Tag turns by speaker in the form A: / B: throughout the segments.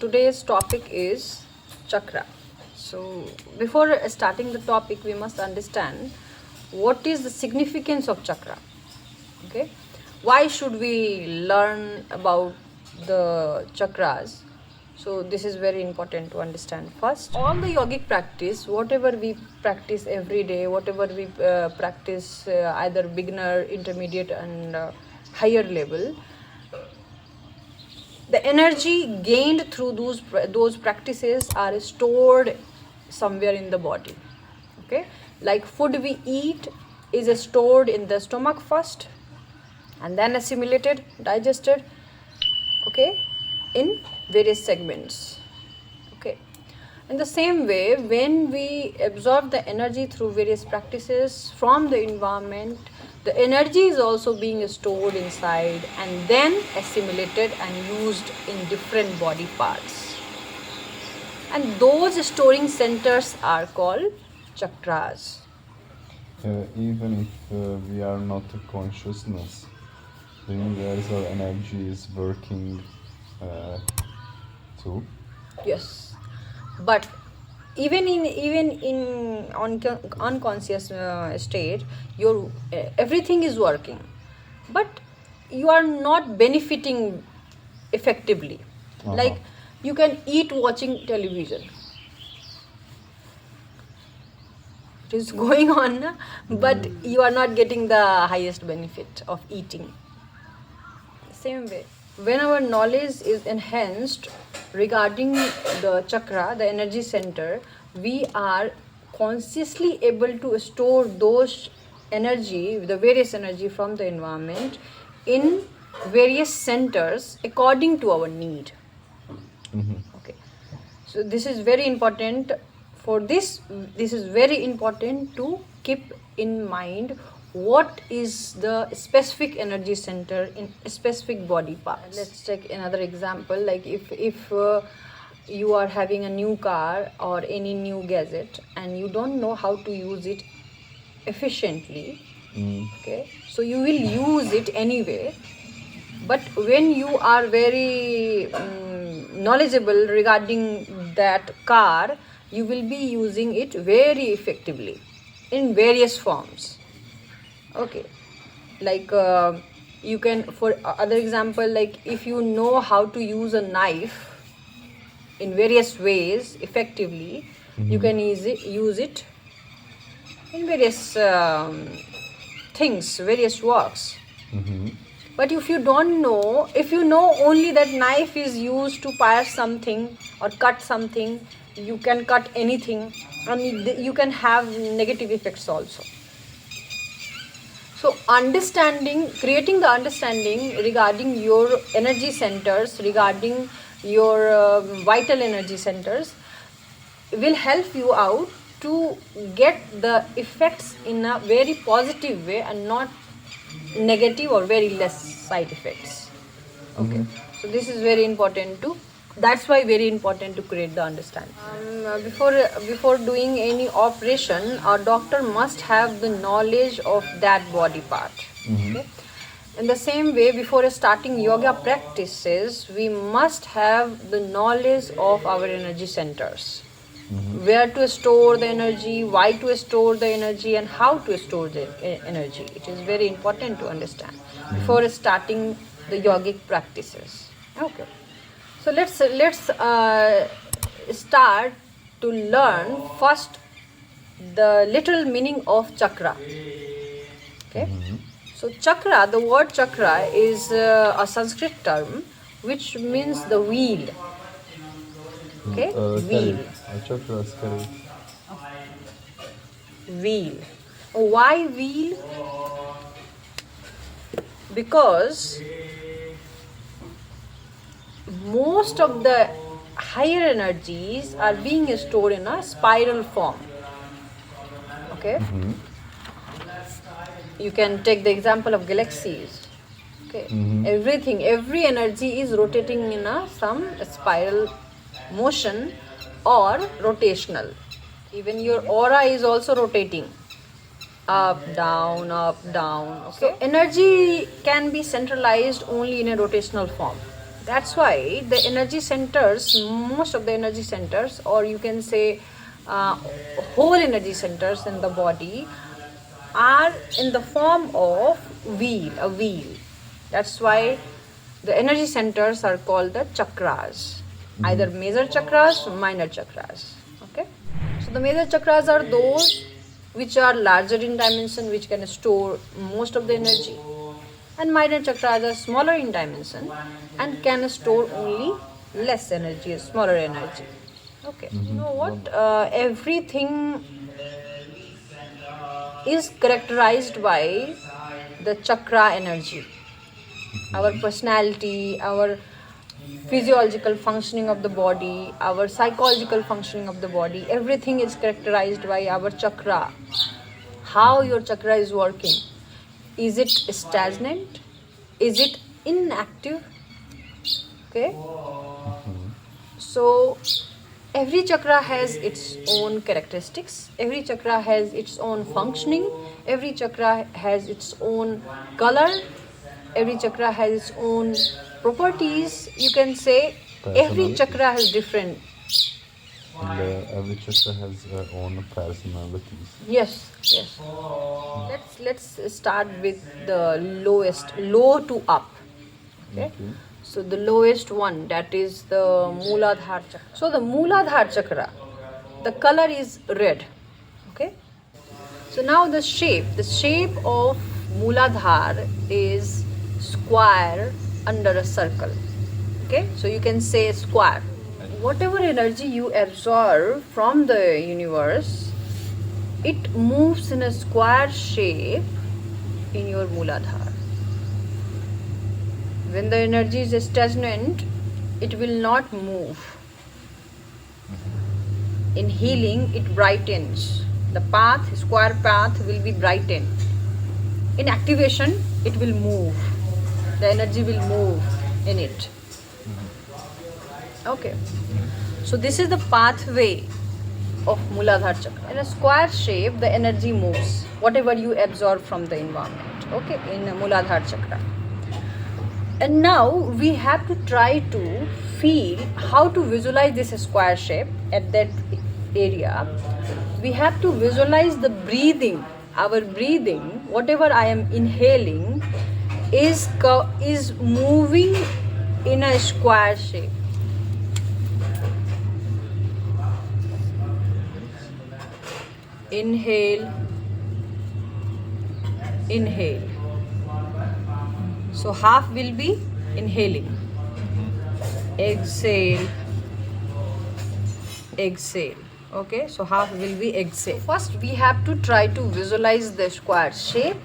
A: today's topic is chakra. So before starting the topic, we must understand what is the significance of chakra. Okay, why should we learn about the chakras? So this is very important to understand. First, all the yogic practice, whatever we practice every day, whatever we practice either beginner, intermediate and higher level, the energy gained through those practices are stored somewhere in the body. Okay, like food we eat is stored in the stomach first and then assimilated, digested, okay, in various segments. Okay, in the same way, when we absorb the energy through various practices from the environment, the energy is also being stored inside and then assimilated and used in different body parts. And those storing centers are called chakras.
B: Even if we are not a consciousness, the universal energy is working too.
A: Yes, but even in unconscious state, your everything is working, but you are not benefiting effectively. Like you can eat watching television. It is going on, but you are not getting the highest benefit of eating. Same way, when our knowledge is enhanced regarding the chakra, the energy center, we are consciously able to store those energy, the various energy from the environment in various centers according to our need. Okay, so this is very important. For this is very important to keep in mind what is the specific energy center in a specific body part. Let's take another example. Like if you are having a new car or any new gadget and you don't know how to use it efficiently, okay, so you will use it anyway. But when you are very knowledgeable regarding that car, you will be using it very effectively in various forms. Okay, like you can, for other example, like if you know how to use a knife in various ways effectively, you can use it in various things, various works. But if you don't know, if you know only that knife is used to pierce something or cut something, you can cut anything and you can have negative effects also. So creating the understanding regarding your energy centers, regarding your vital energy centers will help you out to get the effects in a very positive way and not negative or very less side effects. Okay, so this is very important too. That's why very important to create the understanding. Before doing any operation, our doctor must have the knowledge of that body part. Okay? In the same way, before starting yoga practices, we must have the knowledge of our energy centers. Where to store the energy, why to store the energy, and how to store the energy. It is very important to understand before starting the yogic practices. Okay, so let's start to learn first the literal meaning of chakra. Okay, so chakra, the word chakra is a Sanskrit term which means the wheel. Okay, wheel.
B: Chakras carry.
A: Wheel. Why wheel? Because most of the higher energies are being stored in a spiral form. Okay, you can take the example of galaxies. Okay, every energy is rotating in some spiral motion or rotational. Even your aura is also rotating up, down, up, down. Okay? So energy can be centralized only in a rotational form. That's why the energy centers, most of the energy centers, or you can say whole energy centers in the body, are in the form of wheel, a wheel. That's why the energy centers are called the chakras, either major chakras or minor chakras. Okay, so the major chakras are those which are larger in dimension, which can store most of the energy, and minor chakras are smaller in dimension and can store only less energy, smaller energy. Okay, you know what? Everything is characterized by the chakra energy. Our personality, our physiological functioning of the body, our psychological functioning of the body, everything is characterized by our chakra. How your chakra is working. Is it stagnant? Is it inactive? Okay. So every chakra has its own characteristics, every chakra has its own functioning, every chakra has its own color, every chakra has its own properties. You can say every chakra has different.
B: Every chakra has their own personalities.
A: Yes, yes. Let's start with the lowest, low to up. Okay. So the lowest one, that is the Mooladhara chakra. So the Mooladhara chakra, the color is red. Okay. So now the shape of Mooladhara is square under a circle. Okay. So you can say square. Whatever energy you absorb from the universe, it moves in a square shape in your Mooladhara. When the energy is stagnant, it will not move. In healing, it brightens. The path, square path, will be brightened. In activation, it will move. The energy will move in it. Okay. So this is the pathway of Mooladhara chakra. In a square shape, the energy moves. Whatever you absorb from the environment. Okay, in a Mooladhara chakra. And now we have to try to feel how to visualize this square shape at that area. We have to visualize the breathing. Our breathing, whatever I am inhaling, is moving in a square shape. Inhale, inhale. So half will be inhaling. Exhale, exhale. Okay, so half will be exhale. First we have to try to visualize the square shape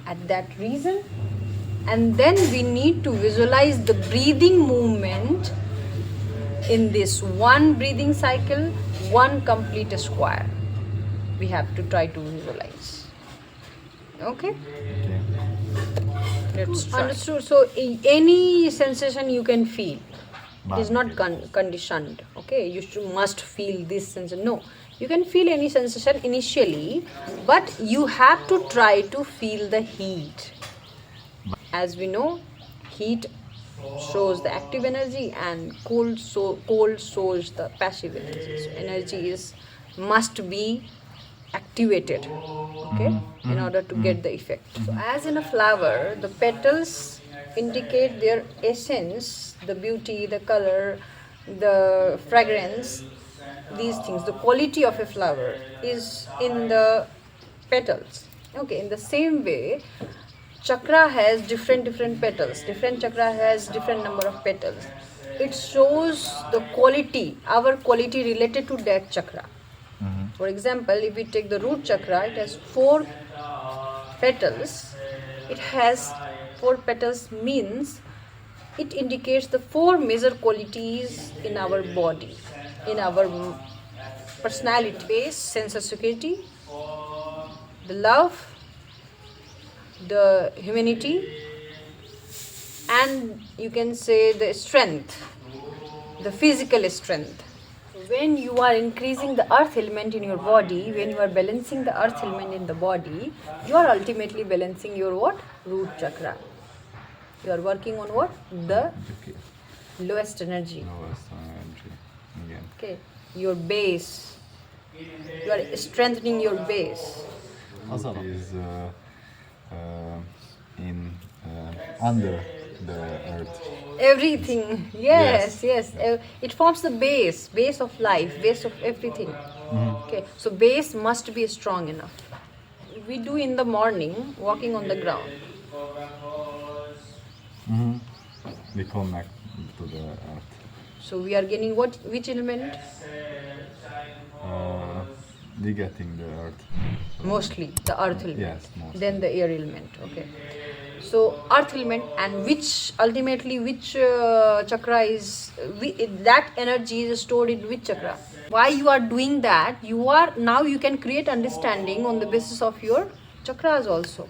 A: at that region, and then we need to visualize the breathing movement in this one breathing cycle, one complete square. We have to try to visualize. Okay? Let's try. Understood. So any sensation you can feel. It is not conditioned. Okay, you must feel this sensation. No, you can feel any sensation initially, but you have to try to feel the heat. As we know, heat shows the active energy, and cold shows the passive energy. So energy must be activated, okay, in order to get the effect. So as in a flower, the petals indicate their essence, the beauty, the color, the fragrance, these things. The quality of a flower is in the petals. Okay, in the same way, chakra has different petals. Different chakra has different number of petals. It shows the quality, our quality related to that chakra. For example, if we take the root chakra, it has 4 petals. It has 4 petals means it indicates the 4 major qualities in our body, in our personality: space, sense of security, the love, the humanity, and you can say the strength, the physical strength. When you are increasing the earth element in your body, when you are balancing the earth element in the body, you are ultimately balancing your what? Root chakra. You are working on what? The lowest energy.
B: lowest energy again.
A: Okay, your base. You are strengthening your base.
B: It is in under the earth.
A: Everything. Yes,
B: Yes.
A: yes. It forms the base of life, base of everything. Okay, so base must be strong enough. We do in the morning, walking on the ground.
B: We connect to the earth.
A: So we are getting which element?
B: We getting the earth.
A: Mostly the earth element.
B: Yes, mostly.
A: Then the air element. Okay. So earth element, and which ultimately which chakra is that energy is stored in which chakra? Why you are doing that? You are now you can create understanding on the basis of your chakras also.